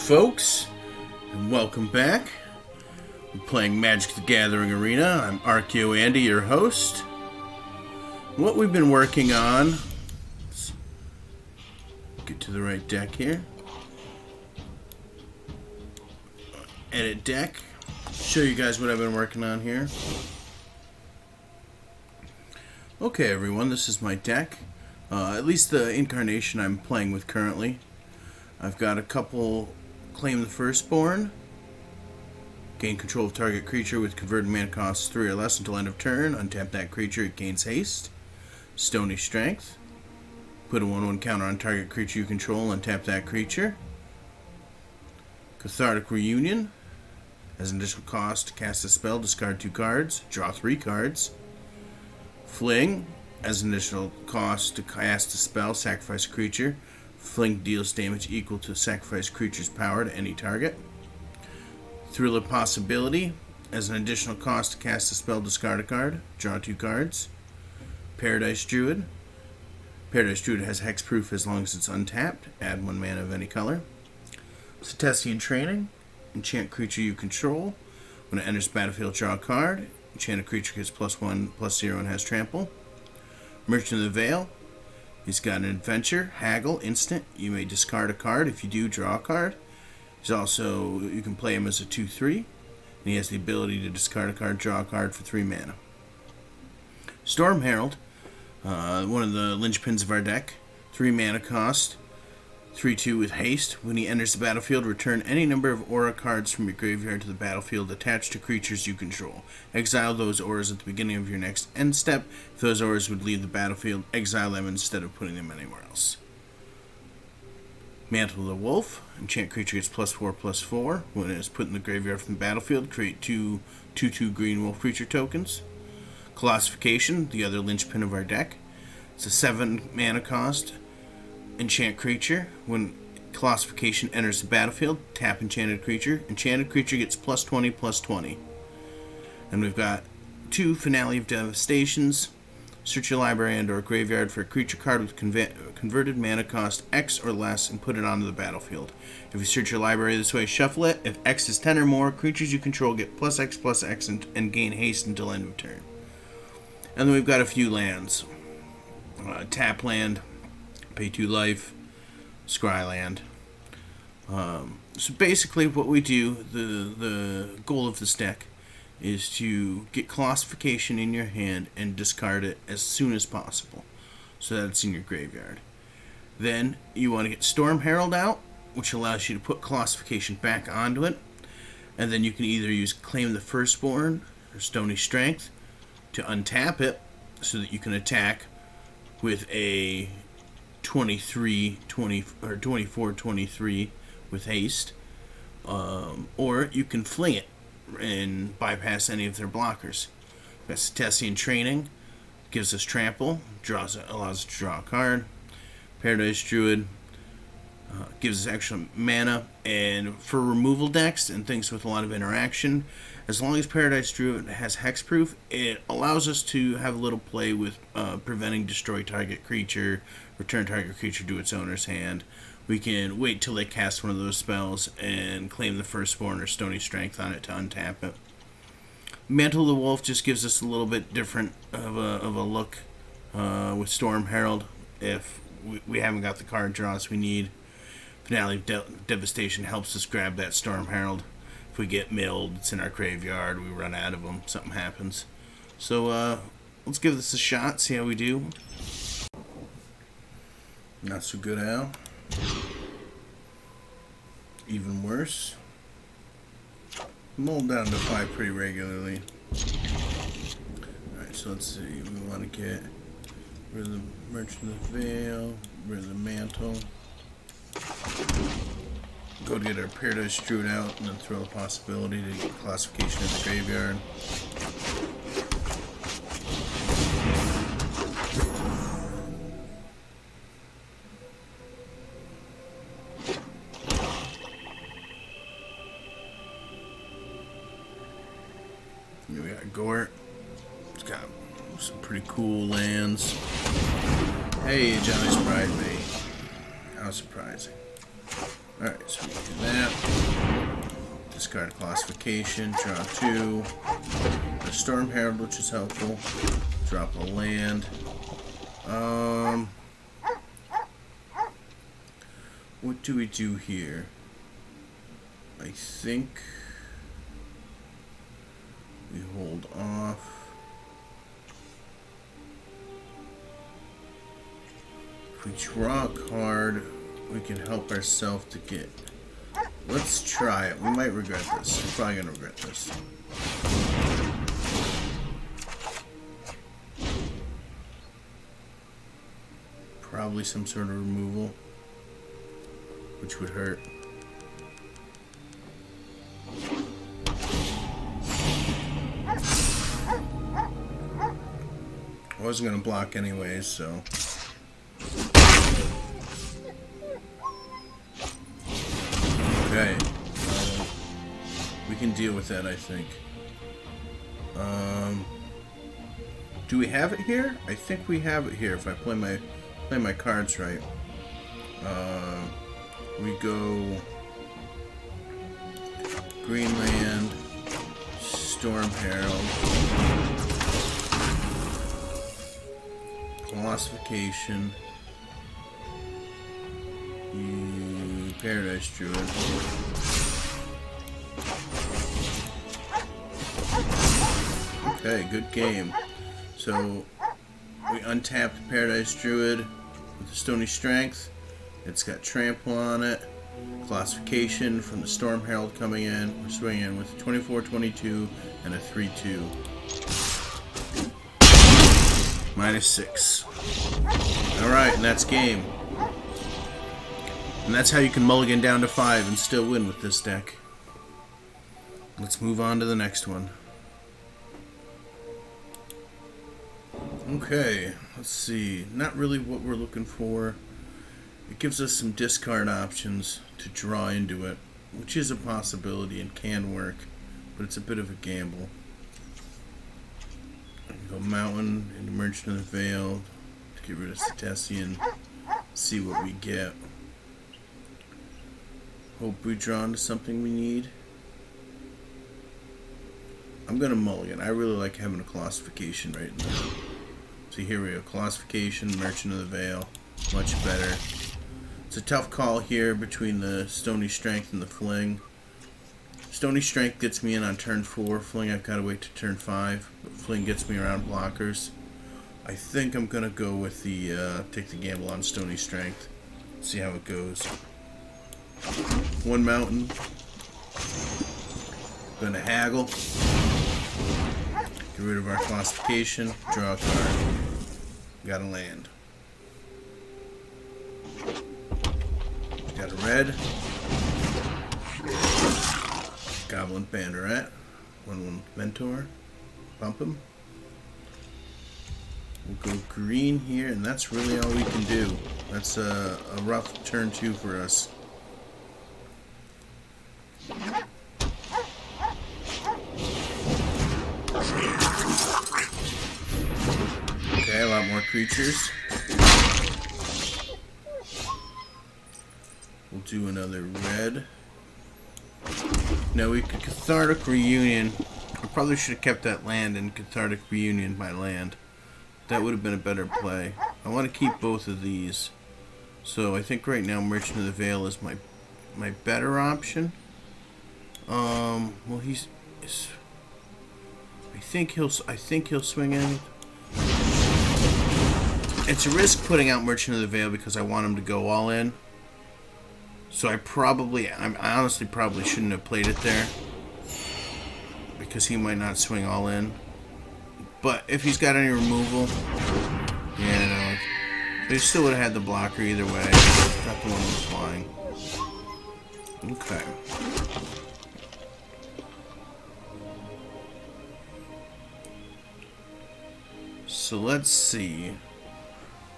folks, and welcome back. We're playing Magic the Gathering Arena. I'm Archeo Andy, your host. What we've been working on, let's get to the right deck here. Edit deck. Show you guys what I've been working on here. Okay, everyone, this is my deck. At least the incarnation I'm playing with currently. I've got a couple Claim the Firstborn. Gain control of target creature with converted mana cost 3 or less until end of turn. Untap that creature, it gains haste. Stony Strength. Put a 1/1 counter on target creature you control, untap that creature. Cathartic Reunion. As an additional cost, cast a spell, discard 2 cards, draw 3 cards. Fling. As an additional cost to cast a spell, sacrifice a creature. Fling deals damage equal to sacrifice creature's power to any target. Thrill of Possibility. As an additional cost to cast a spell, discard a card, draw 2 cards. Paradise Druid. Paradise Druid has hexproof as long as it's untapped. Add 1 mana of any color. Cetesian Training. Enchant creature you control. When it enters the battlefield, draw a card. Enchant a creature gets +1/+0 and has trample. Merchant of the Veil. He's got an adventure, Haggle, instant. You may discard a card. If you do, draw a card. He's also, you can play him as a 2/3. And he has the ability to discard a card, draw a card for 3 mana. Storm Herald, one of the linchpins of our deck. 3 mana cost, 3/2 with haste. When he enters the battlefield, return any number of aura cards from your graveyard to the battlefield attached to creatures you control. Exile those auras at the beginning of your next end step. If those auras would leave the battlefield, exile them instead of putting them anywhere else. Mantle of the Wolf. Enchant creature gets +4/+4. When it is put in the graveyard from the battlefield, create 2/2 green wolf creature tokens. Colossification, the other linchpin of our deck. It's a 7 mana cost. Enchant creature. When Colossification enters the battlefield, tap enchanted creature. Enchanted creature gets +20/+20. And we've got 2 Finale of Devastations. Search your library and or graveyard for a creature card with converted mana cost X or less and put it onto the battlefield. If you search your library this way, shuffle it. If X is 10 or more, creatures you control get +X/+X and gain haste until end of turn. And then we've got a few lands. Tap land. Pay 2 life, Scryland. So basically what we do, the goal of this deck is to get Colossification in your hand and discard it as soon as possible so that it's in your graveyard. Then you want to get Storm Herald out, which allows you to put Colossification back onto it. And then you can either use Claim the Firstborn or Stony Strength to untap it so that you can attack with a 24/23 with haste, or you can fling it and bypass any of their blockers. That's Cetesian Training, gives us trample, allows us to draw a card. Paradise Druid gives us extra mana, and for removal decks and things with a lot of interaction, as long as Paradise Druid has hexproof, it allows us to have a little play with preventing destroy target creature, return target creature to its owner's hand. We can wait till they cast one of those spells and claim the Firstborn or Stony Strength on it to untap it. Mantle of the Wolf just gives us a little bit different of a look with Storm Herald. If we haven't got the card draws we need, Finale of Devastation helps us grab that Storm Herald. If we get milled, it's in our graveyard, we run out of them, something happens. So let's give this a shot, see how we do. Not so good, Al. Even worse. Mold down to 5 pretty regularly. Alright, so let's see. We want to get rid of the Merchant of the Veil, rid of the Mantle. Go to get our Paradise Druid out, and then throw a possibility to get Colossification in the graveyard. Here we got Gort. It's got some pretty cool lands. Hey, Johnny surprised me. How surprising. Alright, so we can do that. Discard Colossification, draw 2. The Storm Herald, which is helpful. Drop a land. What do we do here? I think we hold off. If we draw a card, we can help ourselves to get. Let's try it. We might regret this. We're probably gonna regret this. Probably some sort of removal, which would hurt. I wasn't gonna block anyways, so. Okay. We can deal with that, I think. Do we have it here? I think we have it here if I play my cards right. We go Greenland, Storm Herald, Colossification, Paradise Druid. Okay, good game. So we untapped the Paradise Druid with the Stony Strength. It's got Trample on it. Colossification from the Storm Herald coming in. We're swinging in with a 24-22 and a 3-2. -6. Alright, and that's game. And that's how you can mulligan down to 5 and still win with this deck. Let's move on to the next one. Okay, let's see. Not really what we're looking for. It gives us some discard options to draw into it, which is a possibility and can work, but it's a bit of a gamble. Go Mountain and Merchant of the Veil to get rid of Cetacean. See what we get. Hope we draw into something we need. I'm gonna mulligan. I really like having a Colossification right now. So here we go. Colossification, Merchant of the Veil. Much better. It's a tough call here between the Stony Strength and the Fling. Stony Strength gets me in on turn 4. Fling, I've got to wait to turn 5. But Fling gets me around blockers. I think I'm going to go with the, take the gamble on Stony Strength. See how it goes. One Mountain. Gonna haggle. Get rid of our Classification. Draw a card. Got a land. Got a red. Goblin Banneret. 1/1 Mentor. Bump him. We'll go green here, and that's really all we can do. That's a rough turn 2 for us. Okay, a lot more creatures. We'll do another red. No, we could Cathartic Reunion. I probably should have kept that land and Cathartic Reunion my land. That would have been a better play. I want to keep both of these. So I think right now Merchant of the Veil is my better option. Well, I think he'll swing in. It's a risk putting out Merchant of the Veil because I want him to go all in. So I honestly probably shouldn't have played it there because he might not swing all in. But if he's got any removal, yeah, no, they still would have had the blocker either way. Not the one who's flying. Okay. So let's see.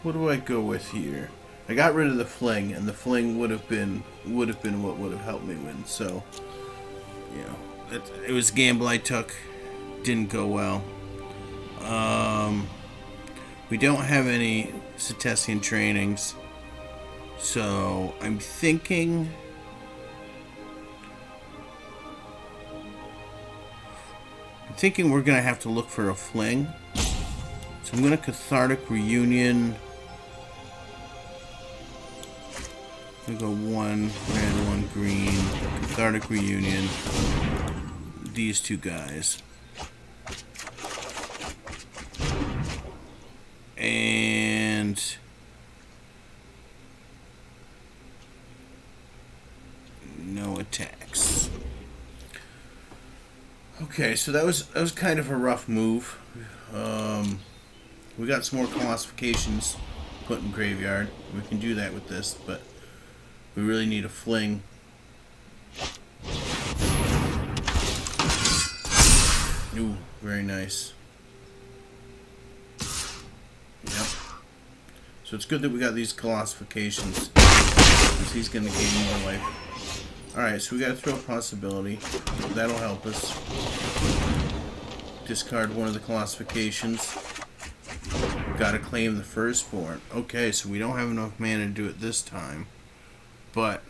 What do I go with here? I got rid of the Fling, and the Fling would have been what would have helped me win. So, you know, it was a gamble I took. Didn't go well. We don't have any Cetacean trainings, so I'm thinking thinking we're gonna have to look for a fling. So I'm gonna Cathartic Reunion. I'm gonna go 1 red, 1 green. Cathartic Reunion. These two guys. And no attacks. Okay, so that was kind of a rough move. We got some more Colossifications put in graveyard. We can do that with this, but we really need a fling. Ooh, very nice. Yep. So it's good that we got these Colossifications, because he's going to gain more life. Alright, so we got to throw a possibility. That'll help us. Discard one of the Colossifications. Got to claim the Firstborn. Okay, so we don't have enough mana to do it this time. But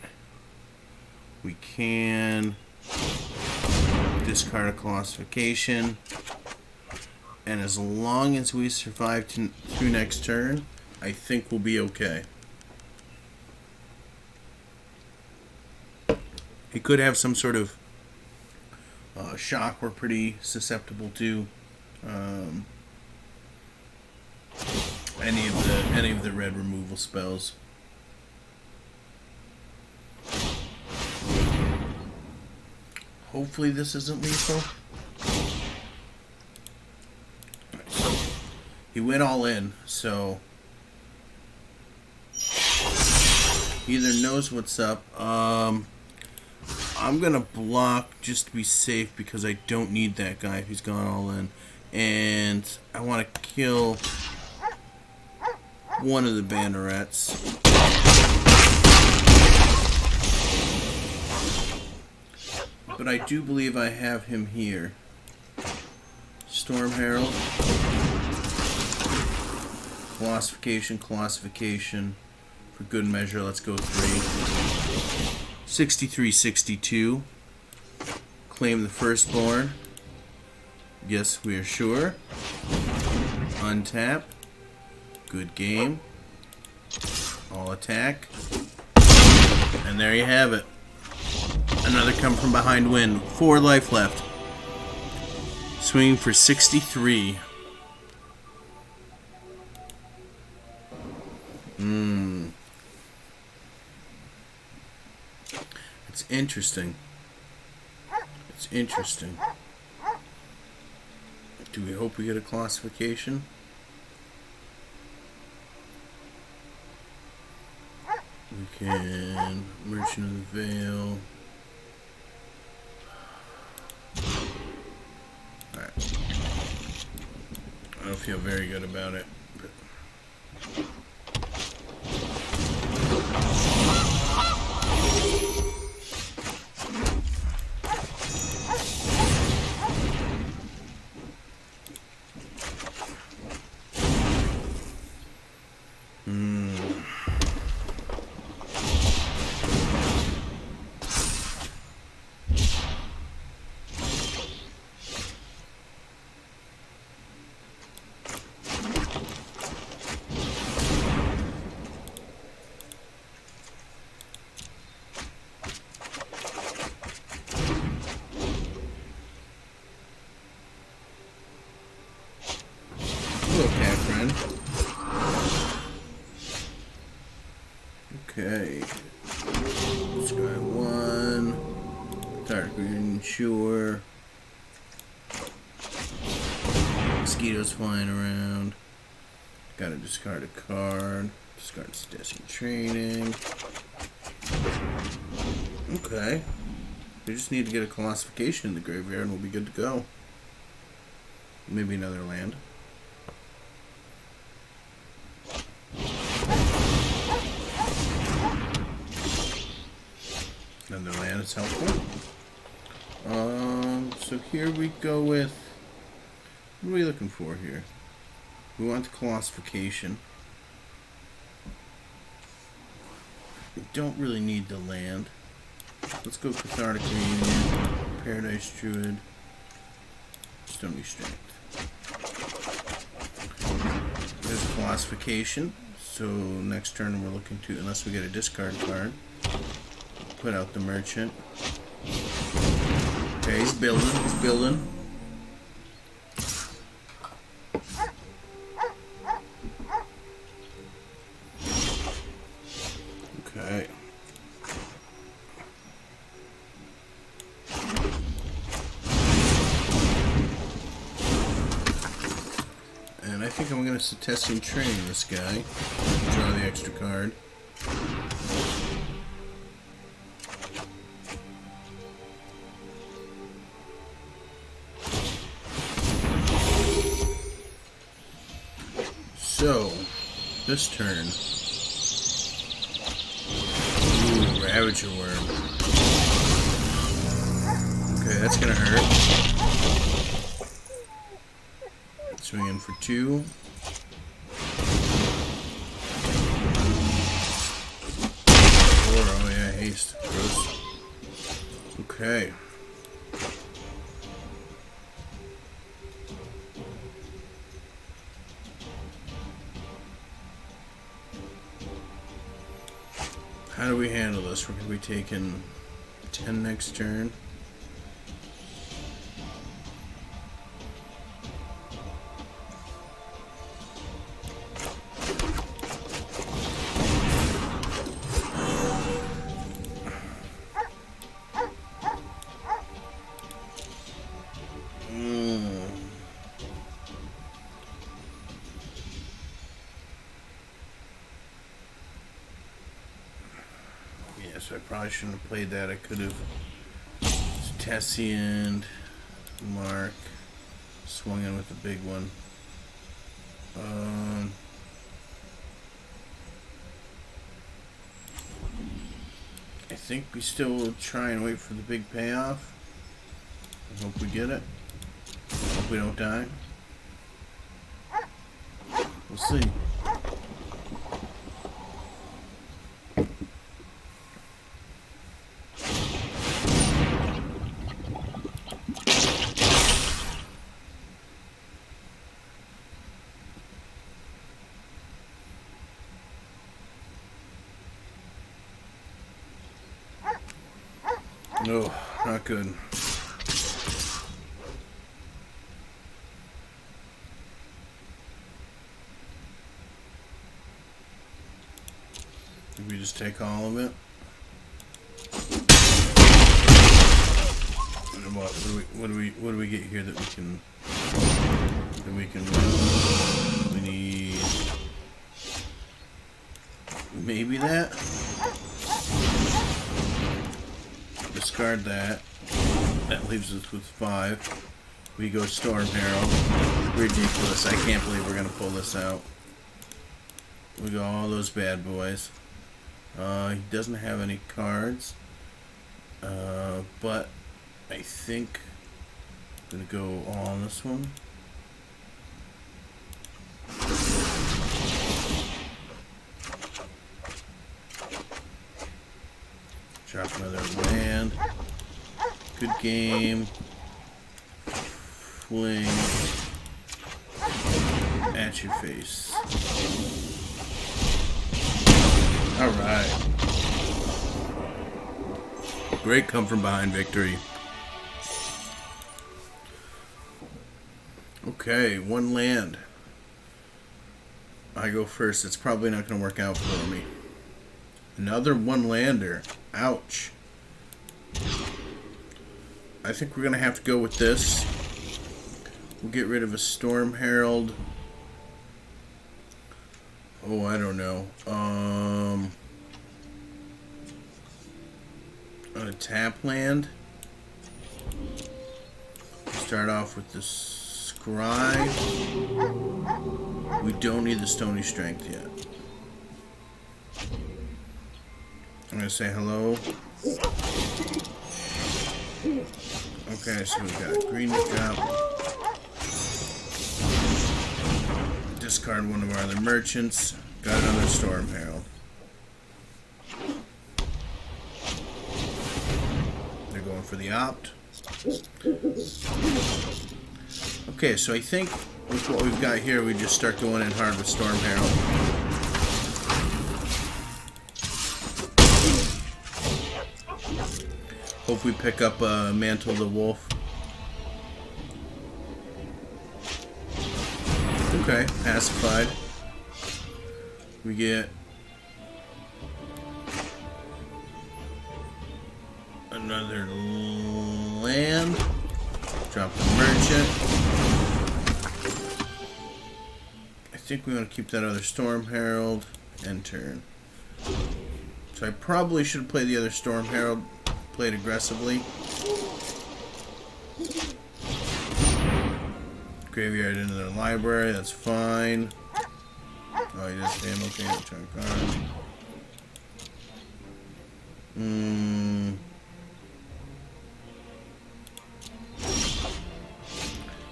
we can discard a Colossification. And as long as we survive through next turn, I think we'll be okay. He could have some sort of shock we're pretty susceptible to. Any of the red removal spells. Hopefully this isn't lethal. He went all in, so he either knows what's up. I'm gonna block just to be safe because I don't need that guy if he's gone all in, and I want to kill one of the bannerets. But I do believe I have him here. Storm Herald. Colossification. For good measure, let's go 3. 63-62. Claim the Firstborn. Yes, we are sure. Untap. Good game. All attack. And there you have it. Another come from behind win. 4 life left. Swinging for 63. It's interesting. It's interesting. Do we hope we get a Colossification? We can Merchant of the Veil. Alright. I don't feel very good about it. But okay. Sky 1. Dark green, sure. Mosquitoes flying around. Gotta discard a card. Discard Suggestion Training. Okay. We just need to get a Colossification in the graveyard and we'll be good to go. Maybe another land. Another land is helpful. So here we go with... What are we looking for here? We want the Colossification. We don't really need the land. Let's go Cathartic Reunion, Paradise Druid. Stony Strength. There's Colossification. So next turn we're looking to, unless we get a discard card, put out the Merchant. Okay, he's building. He's building. Okay. And I think I'm going to Setesian Train this guy. Draw the extra card. So, this turn. Ooh, Ravager Worm. Okay, that's gonna hurt. Swing in for 2. Oh yeah, haste. Gross. Okay. How do we handle this? We're going to be taking 10 next turn. So I probably shouldn't have played that. I could have Setesian, Mark, swung in with the big one. I think we still will try and wait for the big payoff. I hope we get it. Hope we don't die. We'll see. No, not good. Did we just take all of it? And what do we get here that we can win? We need maybe that. Discard that. That leaves us with 5. We go Storm Herald. Ridiculous. I can't believe we're going to pull this out. We go all those bad boys. He doesn't have any cards. But I think I'm going to go all on this one. Drop another land. Good game. Fling. At your face. Alright. Great come from behind victory. Okay, 1 land. I go first. It's probably not going to work out for me. Another 1 lander. Ouch. I think we're going to have to go with this. We'll get rid of a Storm Herald. Oh, I don't know. On a tap land. Start off with the Scribe. We don't need the Stony Strength yet. I'm going to say hello. Okay, so we've got green to drop. Discard one of our other merchants. Got another Storm Herald. They're going for the opt. Okay, so I think with what we've got here, we just start going in hard with Storm Herald. Hope we pick up Mantle the Wolf. Okay, pacified. We get another land. Drop the merchant. I think we want to keep that other Storm Herald and turn. So I probably should play the other Storm Herald. Play it aggressively. Graveyard into their library, that's fine. Oh, he does damn okay. Turn card.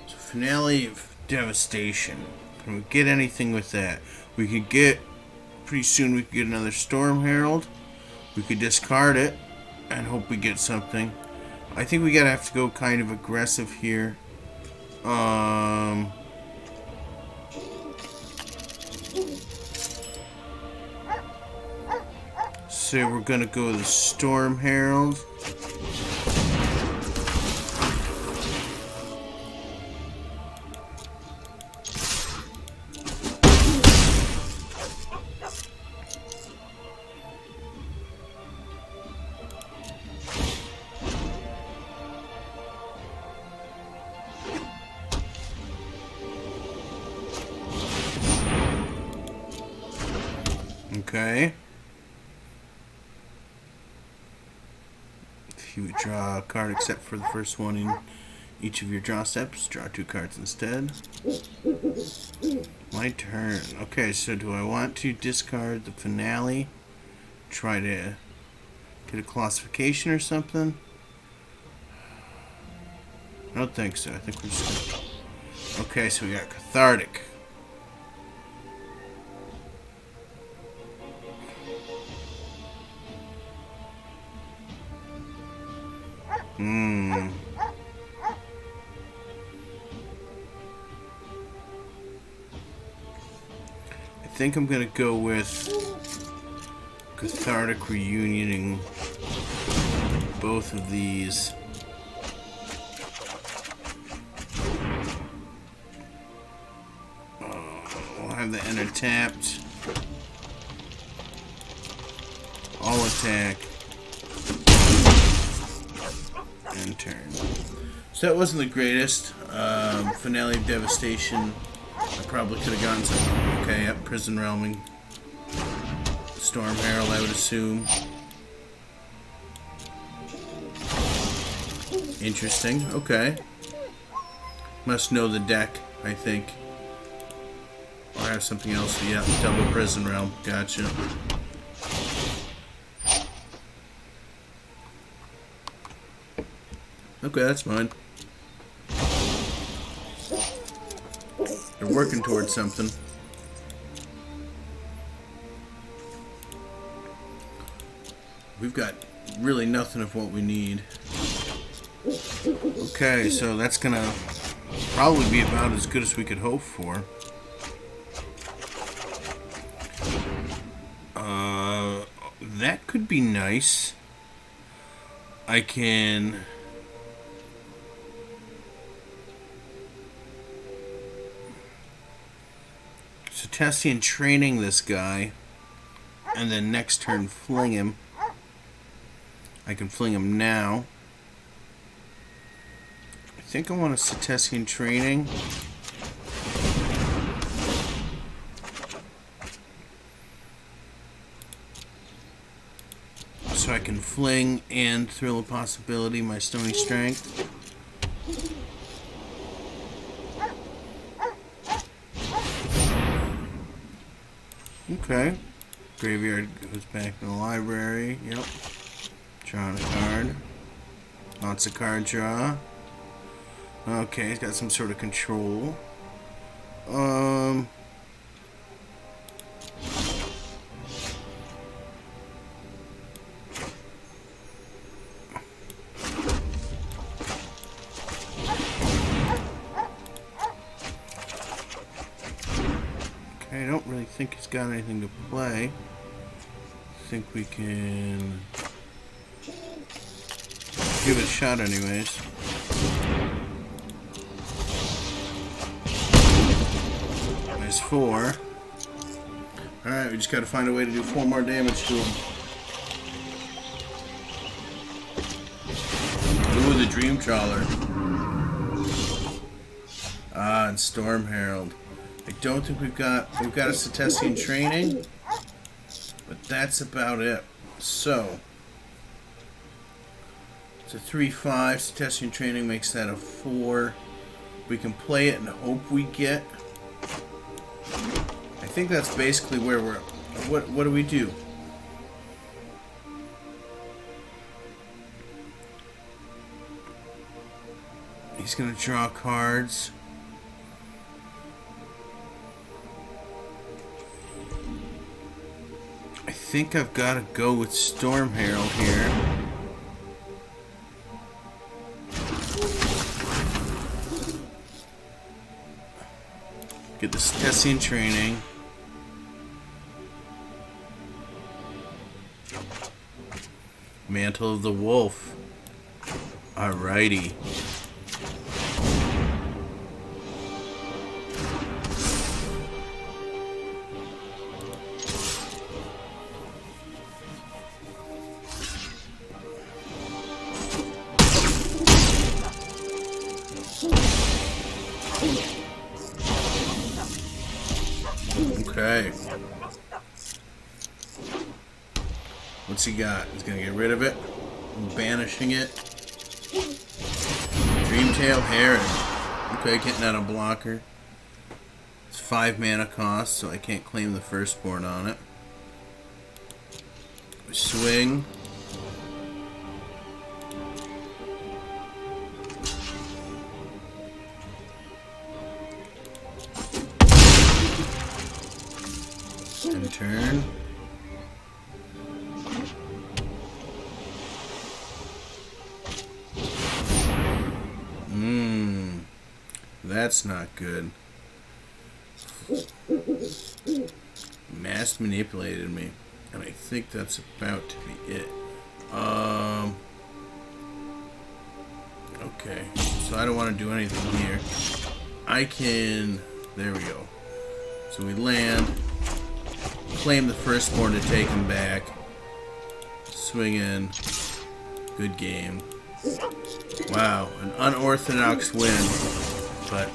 So Finale of Devastation. Can we get anything with that? We could get, pretty soon we could get another Storm Herald. We could discard it and hope we get something. I think we gotta have to go kind of aggressive here. So we're gonna go with the Storm Herald. Okay. If you would draw a card except for the first one in each of your draw steps, draw 2 cards instead. My turn. Okay, so do I want to discard the Finale? Try to get a Colossification or something? I don't think so. I think we're just gonna... Okay, so we got Cathartic. I think I'm gonna go with Cathartic reunioning both of these. We'll have the enter tapped. All attack. And turn. So that wasn't the greatest. Finale of Devastation. I probably could have gotten some. Okay, yep, Prison Realming. Storm Herald, I would assume. Interesting. Okay. Must know the deck, I think. Or I have something else. Yeah, double Prison Realm. Gotcha. Okay, that's fine. They're working towards something. We've got really nothing of what we need. Okay, so that's gonna probably be about as good as we could hope for. That could be nice. I can... So Tessian training this guy, and then next turn fling him. I can fling him now. I think I want a Cetesian training. So I can fling and Thrill of Possibility my Stony Strength. Okay. Graveyard goes back to the library. Yep. Drawing a card. Lots of card draw. Okay, he's got some sort of control. I don't really think he's got anything to play. I think we can give it a shot anyways. There's 4. Alright, we just gotta find a way to do 4 more damage to him. Ooh, the Dream Trawler. Ah, and Storm Herald. I don't think we've got a Cetacean training, but that's about it. So it's a 3/5. Cetacean training makes that a 4. We can play it and hope we get. I think that's basically where we're. What do we do? He's gonna draw cards. I think I've got to go with Storm Herald here. Get the Cetacean training. Mantle of the Wolf. Alrighty. Okay. What's he got? He's gonna get rid of it. Banishing it. Dreamtail Heron. Okay, getting out a blocker. It's 5 mana cost, so I can't claim the firstborn on it. Swing. And turn. That's not good. Mass manipulated me, and I think that's about to be it. Okay, so I don't want to do anything here. I can. There we go. So we land, claim the firstborn to take him back, swing in. Good game. Wow, an unorthodox win, but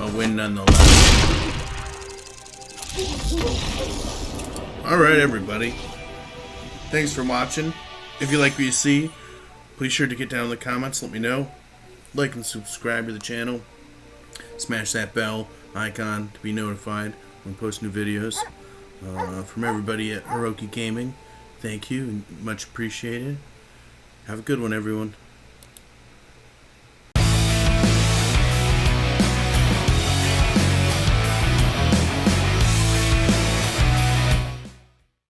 a win nonetheless. Alright, everybody. Thanks for watching. If you like what you see, please sure to get down in the comments, let me know. Like and subscribe to the channel. Smash that bell icon to be notified when we post new videos. From everybody at Herald Gaming, thank you and much appreciated. Have a good one, everyone.